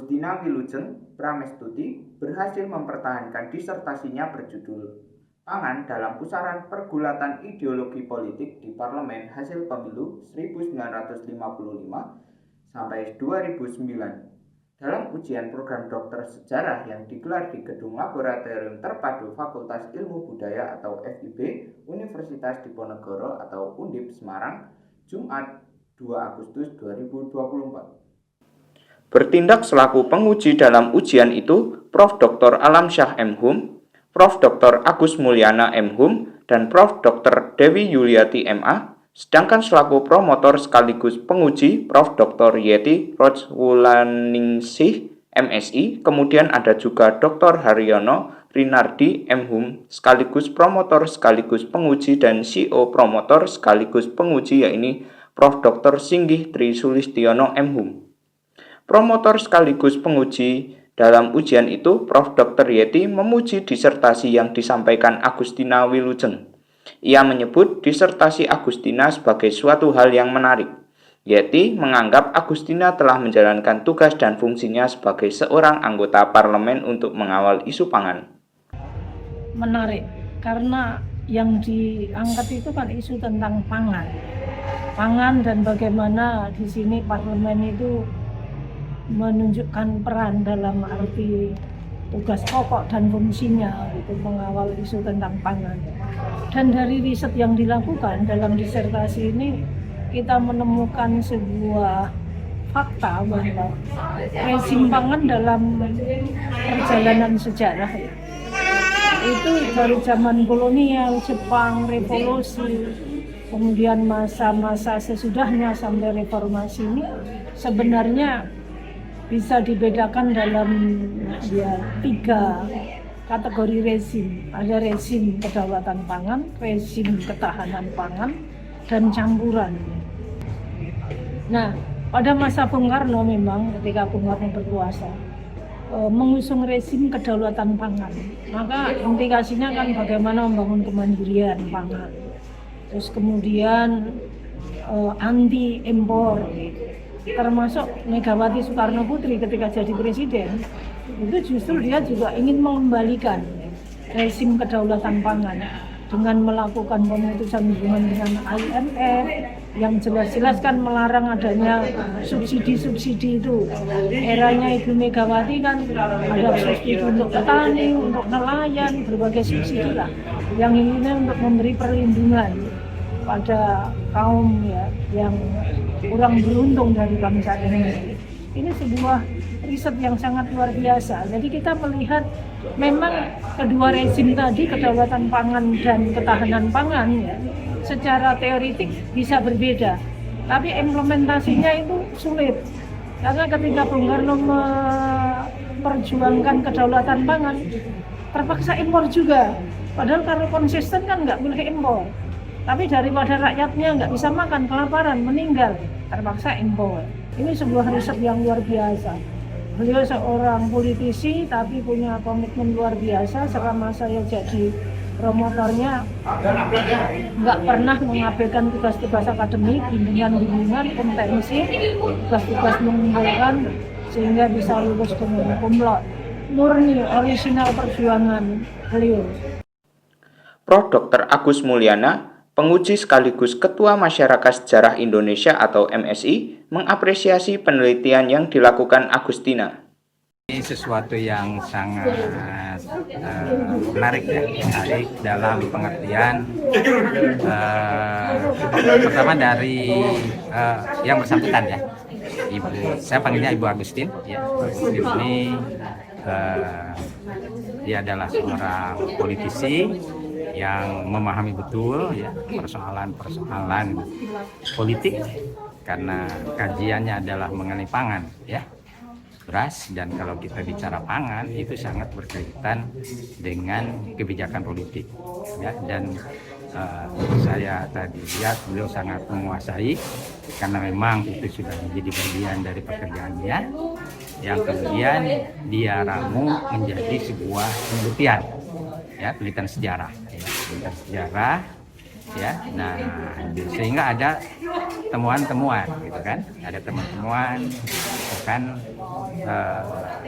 Agustina Wilujeng Pramestuti berhasil mempertahankan disertasinya berjudul Pangan dalam Pusaran Pergulatan Ideologi Politik di Parlemen Hasil Pemilu 1955 sampai 2009 dalam ujian program dokter sejarah yang digelar di Gedung Laboratorium Terpadu Fakultas Ilmu Budaya atau FIB Universitas Diponegoro atau Undip Semarang, Jumat 2 Agustus 2024. Bertindak selaku penguji dalam ujian itu, Prof. Dr. Alamsyah M. Hum, Prof. Dr. Agus Mulyana M. Hum, dan Prof. Dr. Dewi Yuliati M.A., sedangkan selaku promotor sekaligus penguji Prof. Dr. Yeti Rojwulaningsih MSI, kemudian ada juga Dr. Haryono Rinardi M. Hum, sekaligus promotor sekaligus penguji dan CEO promotor sekaligus penguji yaitu Prof. Dr. Singgih Tri Sulistiono M. Hum. Promotor sekaligus penguji dalam ujian itu, Prof. Dr. Yeti memuji disertasi yang disampaikan Agustina Wilujeng. Ia menyebut disertasi Agustina sebagai suatu hal yang menarik. Yeti menganggap Agustina telah menjalankan tugas dan fungsinya sebagai seorang anggota parlemen untuk mengawal isu pangan. Menarik, karena yang diangkat itu kan isu tentang pangan. Pangan dan bagaimana di sini parlemen itu menunjukkan peran dalam arti tugas pokok dan fungsinya untuk mengawal isu tentang pangan. Dan dari riset yang dilakukan dalam disertasi ini, kita menemukan sebuah fakta bahwa rezim pangan dalam perjalanan sejarah itu dari zaman kolonial, Jepang, revolusi, kemudian masa-masa sesudahnya sampai reformasi ini sebenarnya bisa dibedakan dalam 3 kategori rezim. Ada rezim kedaulatan pangan, rezim ketahanan pangan, dan campuran. Nah, pada masa Bung Karno memang ketika Bung Karno berkuasa mengusung rezim kedaulatan pangan. Maka implikasinya kan bagaimana membangun kemandirian pangan. Terus kemudian anti impor, termasuk Megawati Soekarno Putri ketika jadi presiden, itu justru dia juga ingin mengembalikan rezim kedaulatan pangan dengan melakukan pemutusan hubungan dengan IMF yang jelas-jelas kan melarang adanya subsidi-subsidi itu. Eranya Ibu Megawati kan ada subsidi untuk petani, untuk nelayan, berbagai subsidi lah yang inginnya untuk memberi perlindungan pada kaum yang kurang beruntung dari bangsa ini. Ini sebuah riset yang sangat luar biasa. Jadi kita melihat memang kedua rezim tadi, kedaulatan pangan dan ketahanan pangan secara teoritik bisa berbeda. Tapi implementasinya itu sulit. Karena ketika Bung Karno memperjuangkan kedaulatan pangan, terpaksa impor juga. Padahal kalau konsisten kan nggak boleh impor. Tapi daripada rakyatnya nggak bisa makan, kelaparan, meninggal, terpaksa impor. Ini sebuah riset yang luar biasa. Beliau seorang politisi tapi punya komitmen luar biasa. Selama saya jadi promotornya, nggak pernah mengabaikan tugas-tugas akademik, bimbingan-bimbingan, kompetensi, tugas-tugas mengumpulkan sehingga bisa lulus dengan cum laude. Murni orisinal perjuangan beliau. Prof. Dr. Agus Mulyana, penguji sekaligus Ketua Masyarakat Sejarah Indonesia atau MSI, mengapresiasi penelitian yang dilakukan Agustina. Ini sesuatu yang sangat menarik menarik dalam pengertian pertama dari yang bersangkutan Ibu, saya panggilnya Ibu Agustin Agustin ini dia adalah seorang politisi yang memahami betul persoalan-persoalan politik karena kajiannya adalah mengenai pangan beras, dan kalau kita bicara pangan itu sangat berkaitan dengan kebijakan politik dan saya tadi lihat beliau sangat menguasai karena memang itu sudah menjadi bagian dari pekerjaannya yang kemudian dia ramu menjadi sebuah penelitian sejarah nah sehingga ada temuan-temuan gitu kan, ada temuan-temuan kan,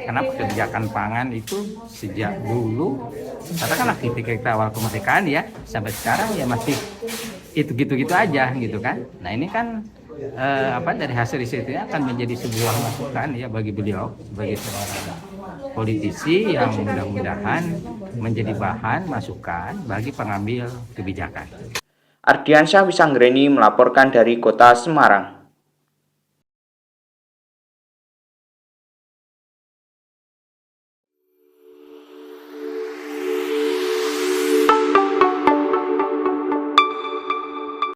kenapa kebijakan pangan itu sejak dulu katakanlah ketika kita awal kemerdekaan ya sampai sekarang ya masih itu gitu-gitu aja gitu kan. Nah ini kan dari hasil risetnya akan menjadi sebuah masukan ya bagi beliau sebagai seorang politisi yang mudah-mudahan menjadi bahan masukan bagi pengambil kebijakan. Ardiansyah Wisanggreni melaporkan dari Kota Semarang.